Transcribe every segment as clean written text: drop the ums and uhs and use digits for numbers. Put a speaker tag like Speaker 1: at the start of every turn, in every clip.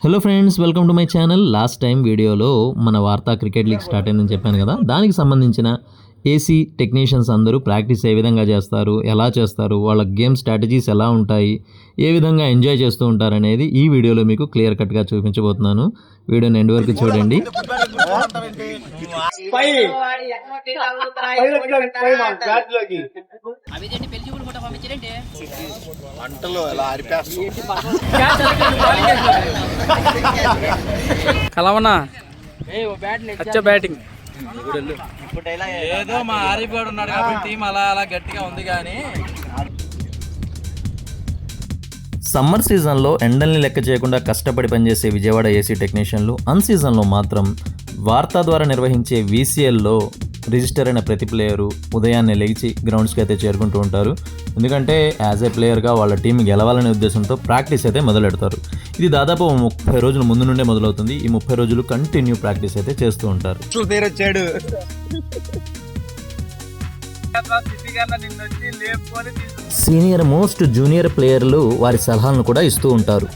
Speaker 1: Hello friends, welcome to my channel. Last time వీడియోలో మన వార్తా క్రికెట్ లీగ్ స్టార్ట్ అయిందని చెప్పాను కదా. దానికి సంబంధించిన ఏసీ టెక్నీషియన్స్ అందరూ ప్రాక్టీస్ ఏ విధంగా చేస్తారు, ఎలా చేస్తారు, వాళ్ళ గేమ్ స్ట్రాటజీస్ ఎలా ఉంటాయి, ఏ విధంగా ఎంజాయ్ చేస్తూ ఉంటారు అనేది ఈ వీడియోలో మీకు క్లియర్ కట్గా చూపించబోతున్నాను. వీడియోని ఎండ్ వరకు చూడండి.
Speaker 2: కలవనా బ్యాటింగ్ ఏదో మా ఆరిఫ్ గారు ఉన్నాడు కాబట్టి టీం అలా అలా గట్టిగా ఉంది. కానీ
Speaker 1: సమ్మర్ సీజన్లో ఎండల్ని లెక్క చేయకుండా కష్టపడి పనిచేసే విజయవాడ ఏసీ టెక్నీషియన్లు అన్ సీజన్లో మాత్రం వార్తా ద్వారా నిర్వహించే వీసీఎల్లో రిజిస్టర్ అయిన ప్రతి ప్లేయరు ఉదయాన్నే లేచి గ్రౌండ్స్కి అయితే చేరుకుంటూ ఉంటారు. ఎందుకంటే యాజ్ ఏ ప్లేయర్గా వాళ్ళ టీం గెలవాలనే ఉద్దేశంతో ప్రాక్టీస్ అయితే మొదలెడతారు. ఇది దాదాపు 30 రోజుల ముందు నుండే మొదలవుతుంది. ఈ 30 రోజులు కంటిన్యూ ప్రాక్టీస్ అయితే చేస్తూ ఉంటారు. సీనియర్ మోస్ట్ జూనియర్ ప్లేయర్లు వారి సలహాలను కూడా ఇస్తూ ఉంటారు.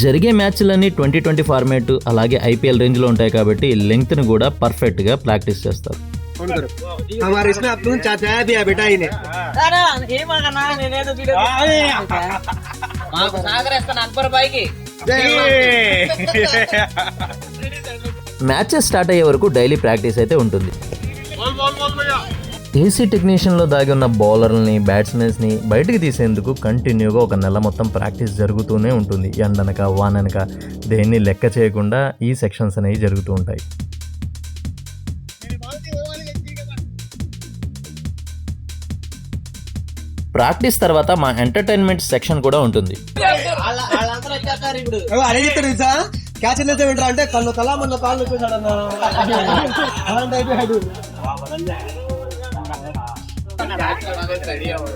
Speaker 1: జరిగే మ్యాచ్లన్నీ 2020 ఫార్మేట్ అలాగే ఐపీఎల్ రేంజ్లో ఉంటాయి కాబట్టి లెంగ్త్ని కూడా పర్ఫెక్ట్గా ప్రాక్టీస్ చేస్తారు. మ్యాచెస్ స్టార్ట్ అయ్యే వరకు డైలీ ప్రాక్టీస్ అయితే ఉంటుంది. ఏసీ టెక్నీషియన్లో దాగి ఉన్న బౌలర్లని, బ్యాట్స్మెన్స్ని బయటికి తీసేందుకు కంటిన్యూగా ఒక నెల మొత్తం ప్రాక్టీస్ జరుగుతూనే ఉంటుంది. ఎండనక వాననక దేన్ని లెక్క చేయకుండా ఈ సెక్షన్స్ అనేవి జరుగుతూ ఉంటాయి. ప్రాక్టీస్ తర్వాత మా ఎంటర్టైన్మెంట్ సెక్షన్ కూడా ఉంటుంది.
Speaker 3: అంటే కళ్ళు తలా మన కాళ్ళు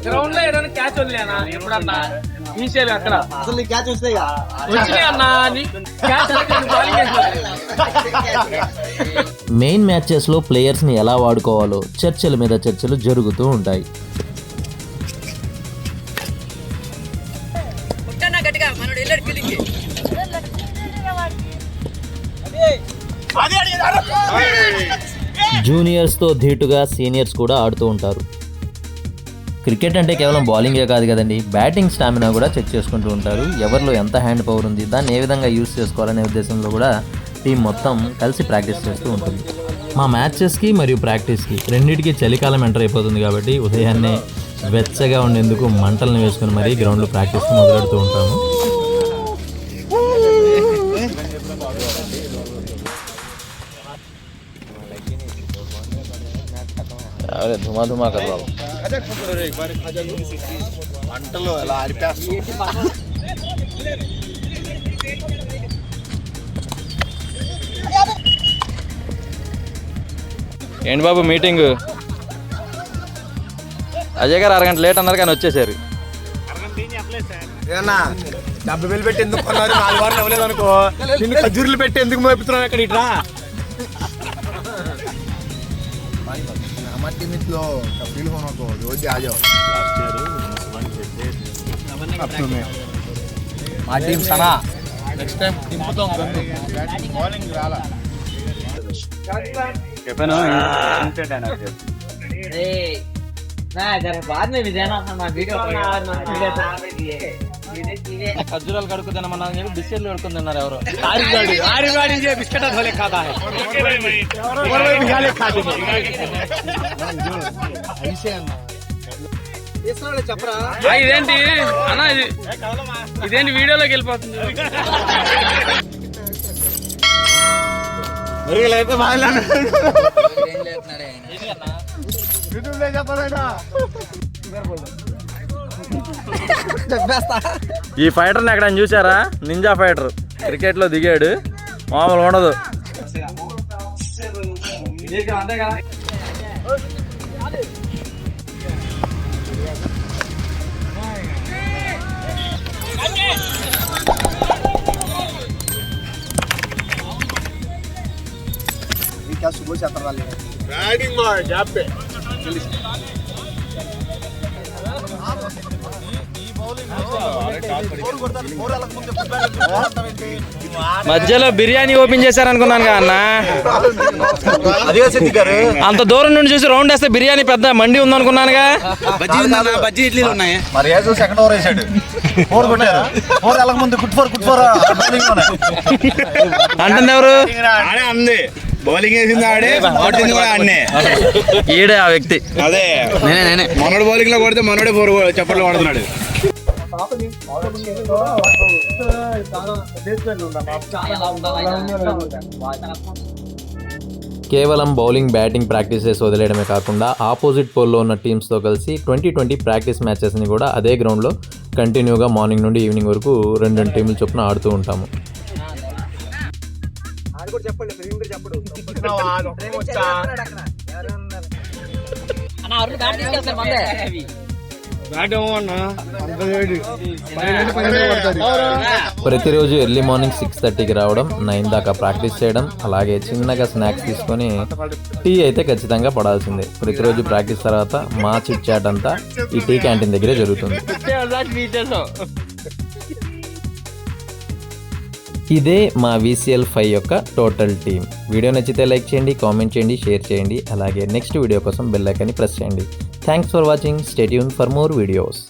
Speaker 2: గ్రౌండ్ లో ఏదైనా క్యాచ్ వదిలేనా ఎప్పుడన్నా ఈసేవి అక్కడ
Speaker 3: అసలు నీ క్యాచ్ వస్తాయి
Speaker 2: అన్నా
Speaker 1: మెయిన్ మ్యాచెస్లో ప్లేయర్స్ని ఎలా వాడుకోవాలో చర్చల మీద చర్చలు జరుగుతూ ఉంటాయి. జూనియర్స్తో ధీటుగా సీనియర్స్ కూడా ఆడుతూ ఉంటారు. క్రికెట్ అంటే కేవలం బౌలింగే కాదు కదండి, బ్యాటింగ్ స్టామినా కూడా చెక్ చేసుకుంటూ ఉంటారు. ఎవరిలో ఎంత హ్యాండ్ పవర్ ఉంది, దాన్ని ఏ విధంగా యూస్ చేసుకోవాలనే ఉద్దేశంలో కూడా టీం మొత్తం కలిసి ప్రాక్టీస్ చేస్తూ ఉంటుంది. మా మ్యాచెస్కి మరియు ప్రాక్టీస్కి రెండింటికి చలికాలం ఎంటర్ అయిపోతుంది కాబట్టి ఉదయాన్నే వెచ్చగా ఉండేందుకు మంటలను వేసుకుని మరీ గ్రౌండ్లో ప్రాక్టీస్ మొదలెడుతూ ఉంటాము. ధుమా ధుమా కదా
Speaker 3: మంటలు ఎలా ఆరిపేస్తాం.
Speaker 2: ఏంటి బాబు మీటింగ్? అజయ్ గారు అరగంట లేట్ అన్నారు కానీ వచ్చేసారు.
Speaker 3: ఏమన్నా 70,000 పెట్టి ఎందుకు కొన్నారు? 4 వారాలు ఇవ్వలేదు అనుకో, నిన్ను ఖర్జూరులు పెట్టి ఎందుకు మోపుతున్నావు ఇక్కడ ఇట్లా?
Speaker 2: మా టీం సనా నెక్స్ట్ టైం దింపుతాం. ఖర్జూరాలు కడుక్కు తినమన్నా చెప్పి బిస్కెట్లు కడుక్కుని తిన్నారు ఎవరు. ఇదేంటి అన్నా, ఇదేంటి వీడియోలోకి వెళ్ళిపోతుంది. ఈ ఫైటర్ని ఎక్కడ చూసారా? నింజా ఫైటర్ క్రికెట్ లో దిగాడు, మామూలు ఉండదు.
Speaker 3: क्या सुबह से आता वाले
Speaker 2: మధ్యలో బిర్యానీ ఓపెన్ చేశారనుకున్నాను కదా అన్న. అంత దూరం నుండి చూసి రౌండ్ వేస్తే బిర్యానీ పెద్ద మండి ఉందనుకున్నానుగా.
Speaker 4: బజ్జీ ఇడ్లీలు ఉన్నాయి.
Speaker 3: మరి ఏదో సెకండ్ ఓవర్ వేసాడు, 4 కొట్టారు. 4 వెళ్ళక ముందు గుడ్ ఫోర్
Speaker 2: అంటుంది ఎవరు?
Speaker 4: ఆడే అంది బౌలింగ్ వేసింది ఆడే, కొట్టింది కూడా ఆడనే.
Speaker 2: ఈడే ఆ వ్యక్తి.
Speaker 4: అదే నేనే మనోడు బౌలింగ్ లో కొడితే మనోడే 4 చప్పట్లు కొడుతున్నాడు.
Speaker 1: కేవలం బౌలింగ్ బ్యాటింగ్ ప్రాక్టీసెస్ వదిలేయడమే కాకుండా ఆపోజిట్ పోల్లో ఉన్న టీమ్స్తో కలిసి 2020 ప్రాక్టీస్ మ్యాచెస్ని కూడా అదే గ్రౌండ్లో కంటిన్యూగా మార్నింగ్ నుండి ఈవినింగ్ వరకు 2 టీంల చొప్పున ఆడుతూ ఉంటాము. ప్రతిరోజు ఎర్లీ మార్నింగ్ 6:30కి రావడం, 9 దాకా ప్రాక్టీస్ చేయడం, అలాగే చిన్నగా స్నాక్స్ తీసుకొని టీ అయితే ఖచ్చితంగా పడాల్సిందే. ప్రతిరోజు ప్రాక్టీస్ తర్వాత మా చిట్ చాట్ అంతా ఈ టీ క్యాంటీన్ దగ్గరే జరుగుతుంది. ఇదే మా VCL 5 యొక్క టోటల్ టీమ్. వీడియో నచ్చితే లైక్ చేయండి, కామెంట్ చేయండి, షేర్ చేయండి. అలాగే నెక్స్ట్ వీడియో కోసం బెల్ ఐకాన్ని ప్రెస్ చేయండి. Thanks for watching. Stay tune for more videos.